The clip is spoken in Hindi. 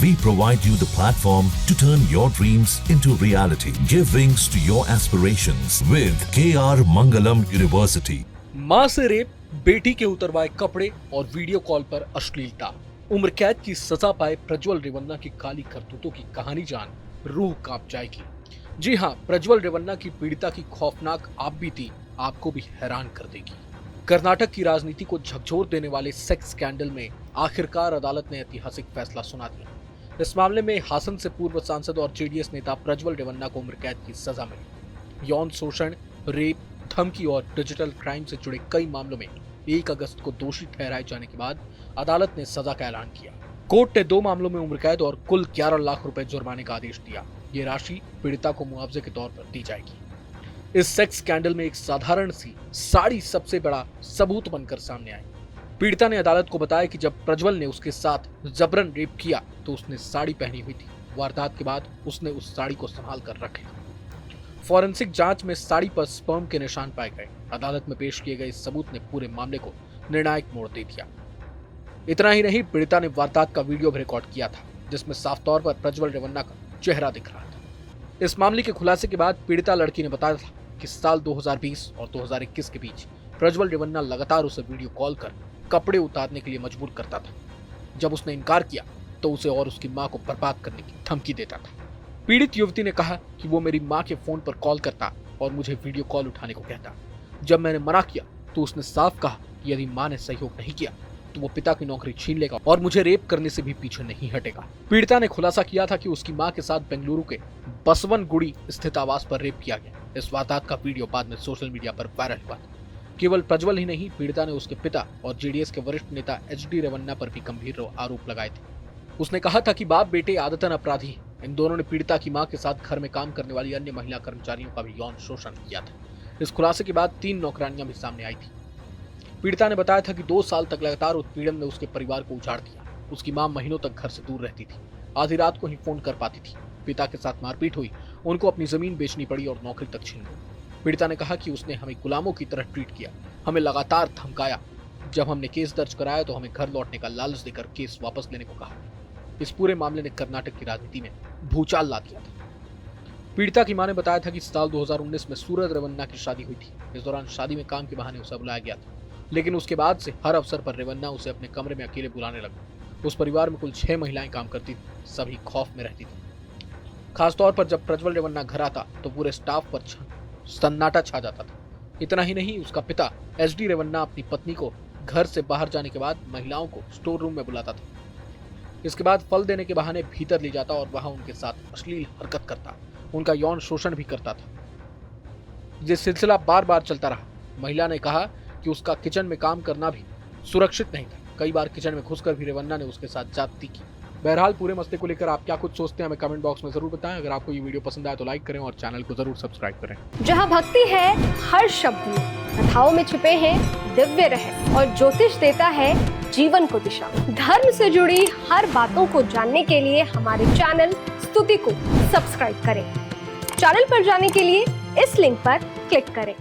We provide you the platform to turn your dreams into reality. Give wings to your aspirations with KR Mangalam University. मां से रेप, बेटी के उतरवाए कपड़े और वीडियो कॉल पर अश्लीलता, उम्र कैद की सजा पाए प्रज्वल रेवन्ना की काली करतूतों की कहानी जान रूह कांप जाएगी। जी हाँ, प्रज्वल रेवन्ना की पीड़िता की खौफनाक आपबीती आपको भी हैरान कर देगी। कर्नाटक की राजनीति को झकझोर देने वाले सेक्स स्कैंडल में आखिरकार अदालत ने ऐतिहासिक फैसला सुना दिया। इस मामले में हासन से पूर्व सांसद और जेडीएस नेता प्रज्वल रेवन्ना को उम्र कैद की सजा मिली। यौन शोषण, रेप, धमकी और डिजिटल क्राइम से जुड़े कई मामलों में 1 अगस्त को दोषी ठहराए जाने के बाद अदालत ने सजा का ऐलान किया। कोर्ट ने 2 मामलों में उम्र कैद और कुल 11 लाख रुपए जुर्माने का आदेश दिया। ये राशि पीड़िता को मुआवजे के तौर पर दी जाएगी। इस सेक्स स्कैंडल में एक साधारण सी साड़ी सबसे बड़ा सबूत बनकर सामने आई। पीड़िता ने अदालत को बताया कि जब प्रज्वल ने उसके साथ जबरन रेप किया तो उसने साड़ी पहनी हुई थी। वारदात के बाद उसने उस साड़ी को संभाल कर रख लिया। फॉरेंसिक जांच में साड़ी पर स्पर्म के निशान पाए गए। अदालत में पेश किए गए इस सबूत ने पूरे मामले को निर्णायक मोड़ दे दिया। इतना ही नहीं, पीड़िता ने वारदात का वीडियो भी रिकॉर्ड किया था, जिसमें साफ तौर पर प्रज्वल रेवन्ना का चेहरा दिख रहा था। इस मामले के खुलासे के बाद पीड़िता लड़की ने बताया था कि साल 2020 और 2021 के बीच प्रज्वल रेवन्ना लगातार उसे वीडियो कॉल कर कपड़े उतारने के लिए मजबूर करता था। जब उसने इनकार किया तो उसे और उसकी मां को बर्बाद करने की धमकी देता था। पीड़ित युवती ने कहा कि वो मेरी मां के फोन पर कॉल करता और मुझे वीडियो कॉल उठाने को कहता। जब मैंने मना किया तो उसने साफ कहा कि यदि मां ने सहयोग नहीं किया तो वो पिता की नौकरी छीन लेगा और मुझे रेप करने से भी पीछे नहीं हटेगा। पीड़िता ने खुलासा किया था कि उसकी मां के साथ बेंगलुरु के बसवनगुड़ी स्थित आवास पर रेप किया गया। इस वारदात का वीडियो बाद में सोशल मीडिया पर वायरल हुआ। केवल प्रज्वल ही नहीं, पीड़िता ने उसके पिता और जेडीएस के वरिष्ठ नेता एचडी रेवन्ना पर भी गंभीर आरोप लगाए थे। उसने कहा था कि बाप बेटे आदतन अपराधी हैं। इन दोनों ने पीड़िता की मां के साथ घर में काम करने वाली अन्य महिला कर्मचारियों का भी यौन शोषण किया था। इस खुलासे के बाद 3 नौकरानियां भी सामने आई थी। पीड़िता ने बताया था कि 2 साल तक लगातार उत्पीड़न ने उसके परिवार को उजाड़ दिया। उसकी मां महीनों तक घर से दूर रहती थी, आधी रात को ही फोन कर पाती थी। पिता के साथ मारपीट हुई, उनको अपनी जमीन बेचनी पड़ी और नौकरी तक छीन गई। पीड़िता ने कहा कि उसने हमें गुलामों की तरह ट्रीट किया, हमें लगातार धमकाया। जब हमने केस दर्ज कराया तो हमें घर लौटने का लालच देकर केस वापस लेने को कहा। इस पूरे मामले ने कर्नाटक की राजनीति में भूचाल ला दिया था। पीड़िता की मां ने बताया था कि साल 2019 में सूरज रेवन्ना की शादी हुई थी। इस दौरान शादी में काम के बहाने उसे बुलाया गया था, लेकिन उसके बाद से हर अवसर पर रेवन्ना उसे अपने कमरे में अकेले बुलाने लगा। उस परिवार में कुल 6 महिलाएं काम करती थी, सभी खौफ में रहती थी। खासतौर पर जब प्रज्वल रेवन्ना घर आता तो पूरे स्टाफ पर सन्नाटा छा जाता था। इतना ही नहीं, उसका पिता एचडी रेवन्ना अपनी पत्नी को घर से बाहर जाने के बाद महिलाओं को स्टोर रूम में बुलाता था। इसके बाद फल देने के बहाने भीतर ले जाता और वहां उनके साथ अश्लील हरकत करता, उनका यौन शोषण भी करता था। ये सिलसिला बार बार चलता रहा। महिला ने कहा कि उसका किचन में काम करना भी सुरक्षित नहीं था। कई बार किचन में घुसकर भी रेवन्ना ने उसके साथ ज्यादती की। बहरहाल, पूरे मसले को लेकर आप क्या कुछ सोचते हैं, हमें कमेंट बॉक्स में जरूर बताएं। अगर आपको ये वीडियो पसंद आए तो लाइक करें और चैनल को जरूर सब्सक्राइब करें। जहां भक्ति है हर शब्द में, कथाओं में छिपे हैं दिव्य रहस्य और ज्योतिष देता है जीवन को दिशा। धर्म से जुड़ी हर बातों को जानने के लिए हमारे चैनल स्तुति को सब्सक्राइब करें। चैनल पर जाने के लिए इस लिंक पर क्लिक करें।